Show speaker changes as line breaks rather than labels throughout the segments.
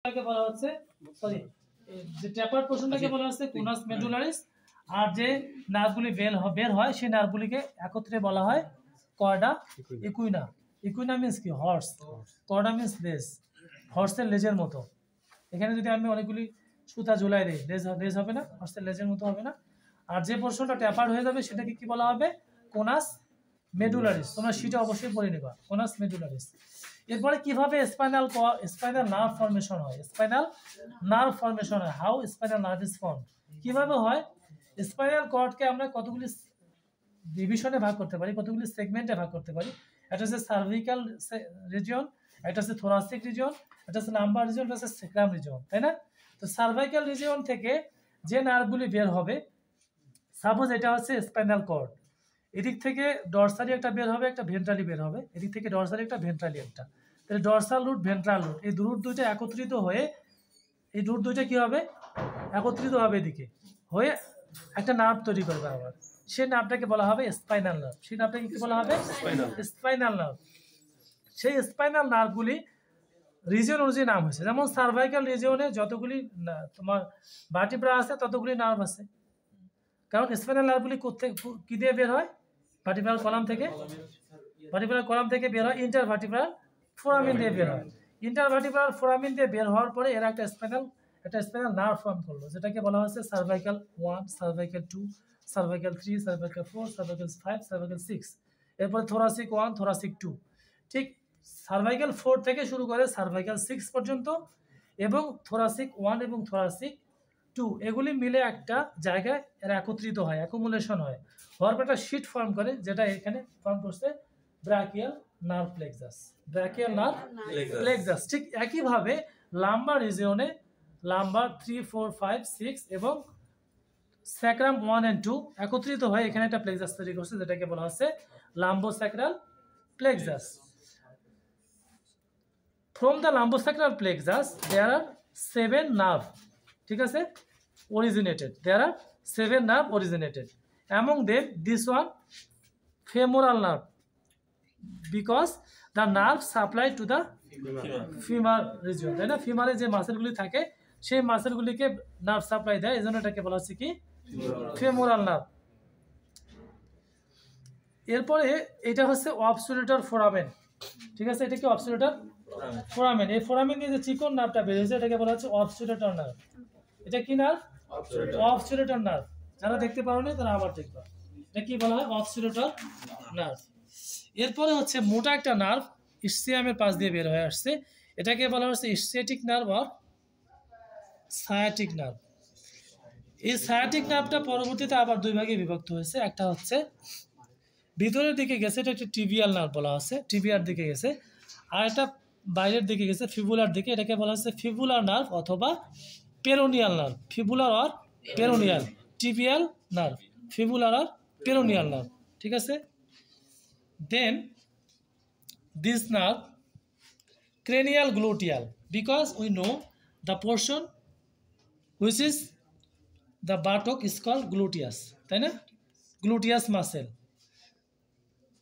বলা হচ্ছে সরি যে ট্যাপার পোর্শনটাকে বলা হচ্ছে কোনাস মেডুলারিস, আর যে নার্ভগুলি বের হয় সেই নার্ভগুলিকে একত্রে বলা হয় কর্ডা ইকুইনা। ইকুইনা মিন্স কি? হর্স। কর্ডা মিন্স লেজ, হর্সের লেজের মতো। এখানে যদি আমি অনেকগুলি সুতা ঝুলাই দিই, লেজ হবে না? হর্সের লেজের মতো হবে না? আর যে পোর্শনটা ট্যাপার হয়ে যাবে সেটাকে কি বলা হবে? কোনাস মেডুলারিস। তোমরা সেটা অবশ্যই পড়ে নেবা, কোনাস মেডুলারিস। এরপরে কিভাবে স্পাইনাল নার্ভ ফর্মেশন হয়? স্পাইনাল নার্ভ ফর্মেশন হয়। How spinal nerve is form? কিভাবে হয়? স্পাইনাল কর্ডকে আমরা কতগুলি ডিভিশনে ভাগ করতে পারি, কতগুলি সেগমেন্টে ভাগ করতে পারি। এটা হচ্ছে সার্ভিক্যাল রিজিয়ন, এটা হচ্ছে থোরাসিক রিজিয়ন, এটা হচ্ছে লাম্বার রিজিয়ন, এটা হচ্ছে স্যাক্রাম রিজিয়ন, তাই না? তো সার্ভাইকাল রিজিয়ন থেকে যে নার্ভগুলি বের হবে, সাপোজ এটা হচ্ছে স্পাইনাল কর্ড, এদিক থেকে ডরসালি একটা বের হবে, একটা ভেন্ট্রালি বের হবে, এদিক থেকে ডরসালি একটা, ভেন্ট্রালি একটা। তাহলে ডরসাল রুট, ভেন্ট্রাল রুট, এই রুট দুইটা একত্রিত হয়ে, এই রুট দুইটা কি হবে? একত্রিত হবে এদিকে হয়ে একটা নার্ভ তৈরি করবে আবার। সেই নার্ভটাকে বলা হবে স্পাইনাল নার্ভ। সেই নার্ভটাকে কি বলা হবে? Spinal nerve. সেই স্পাইনাল নার্ভগুলি রিজিয়ন অনুযায়ী নাম হয়েছে। যেমন সার্ভাইকাল রিজিয়নে যতগুলি তোমার ভার্টিব্রা আছে ততগুলি নার্ভ আছে, কারণ স্পাইনাল নার্ভগুলি কি দিয়ে বের হয়? ভার্টিব্রাল কলাম থেকে। ভার্টিব্রাল কলাম থেকে বের হয়, ইন্টারভার্টিব্রাল ফোরামিন দিয়ে বের হয়। ইন্টারভার্টিব্রাল ফোরামিন দিয়ে বের হওয়ার পরে এরা একটা স্পাইনাল নার্ভ ফর্ম করলো, যেটাকে বলা হচ্ছে cervical 1, cervical 2, cervical 3, cervical 4, cervical 5, cervical 6। এরপরে থোরাসিক 1, থোরাসিক 2। ঠিক সার্ভাইকাল 4 থেকে শুরু করে সার্ভাইকাল 6 পর্যন্ত, এবং থোরাসিক 1 এবং থোরাসিক 2 এগুলি মিলে একটা জায়গায় এরা একত্রিত হয়, অ্যাকুমুলেশন হয়, হওয়ার পর একটা শিট ফর্ম করে, যেটা এখানে ফর্ম করছে brachial nerve plexus. Brachial nerve plexus. ঠিক একইভাবে লাম্বার রিজিয়নে লাম্বার 3, 4, 5, 6 এবং স্যাক্রাম 1 and 2 একত্রিত হয় এখানে একটা প্লেক্সাস তৈরি করছে, যেটাকে বলা হচ্ছে lumbosacral plexus. From the lumbosacral plexus there are 7 nerve, ঠিক আছে, originated. There are 7 nerve originated. Among them this one femoral nerve, because the nerve supplied to the femur region, তাই না? ফিমারে যে মাসেলগুলি থাকে সেই মাসেলগুলিকে নার্ভ সাপ্লাই দেয়, এজন্য এটাকে বলা হচ্ছে কি? Femoral nerve. এরপরে এটা হচ্ছে অবসোলিউটার ফোরামেন, ঠিক আছে? এটা কি অবসোলিউটার ফোরামেন। এই ফোরামেন দিয়ে যে চিকন নার্ভটা বের হয়েছে এটাকে বলা হচ্ছে অবসোলিউটার নার্ভ। এটা কি নার্ভ? অবসোলিউটার নার্ভ। যারা দেখতে পারো না তারা আবার দেখবা, এটা কি বলা হয়? অবসোলিউটার নার্ভ। এরপরে হচ্ছে মোটা একটা নার্ভ ইসচিয়ামের পাশ দিয়ে বের হয়ে আসছে, এটাকে বলা হচ্ছে ইসচিয়াটিক নার্ভ আর সায়াটিক নার্ভ। এই সায়াটিক নার্ভটা পরবর্তীতে আবার দুই ভাগে বিভক্ত হয়েছে। একটা হচ্ছে ভিতরের দিকে গেছে, এটা একটা টিবিয়াল নার্ভ বলা হচ্ছে, টিবিয়ার দিকে গেছে। আর একটা বাইরের দিকে গেছে ফিবুলার দিকে, এটাকে বলা হচ্ছে ফিবুলার নার্ভ অথবা পেরোনিয়াল নার্ভ। ফিবুলার আর পেরোনিয়াল, টিবিয়াল নার্ভ, ফিবুলার আর পেরোনিয়াল নার্ভ, ঠিক আছে? Then this nerve cranial gluteal, because we know the portion which is the buttock is called gluteus, তাই না? gluteus muscle,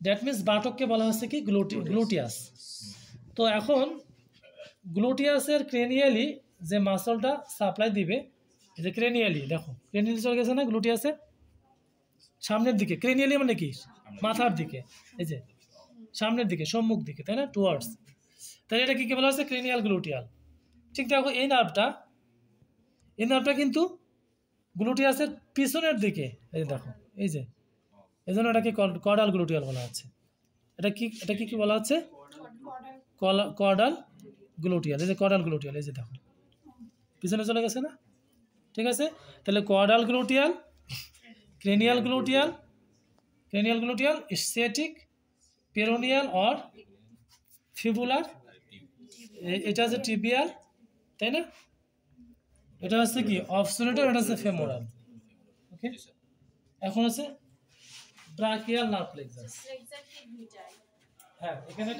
that means বাটককে বলা হচ্ছে কি? গ্লুটিয়াস। তো এখন গ্লুটিয়াসের ক্রেনিয়ালি যে মাসলটা সাপ্লাই দিবে, এই যে ক্রেনিয়ালি, দেখো ক্রেনিয়ালি চলে গেছে না গ্লুটিয়াসের সামনের দিকে। ক্রেনিয়ালি মানে কি? মাথার দিকে, এই যে সামনের দিকে, সম্মুখ দিকে, তাই না? টুয়ার্ডস। তাহলে এটা কি বলা হচ্ছে? Cranial gluteal. ঠিক দেখো এই নার্ভটা কিন্তু গ্লুটিয়াসের পিছনের দিকে, এই দেখো, এই যে, এই জন্য এটাকে কর্ডাল গ্লুটিয়াল বলা হচ্ছে। এটা কি বলা হচ্ছে? Caudal gluteal. এই যে কর্ডাল গ্লুটিয়াল, এই যে দেখো পিছনে চলে গেছে না? ঠিক আছে, তাহলে caudal gluteal, cranial gluteal, ischiatic, peroneal or fibular, এটা হচ্ছে টিবিয়াল, তাই না? এটা হচ্ছে কি? অবসোলিউটার, এটা হচ্ছে ফেমোরাল। ওকে, এখন হচ্ছে ব্রাকিয়াল নার্ভ প্লেক্সাস। হ্যাঁ, এখানে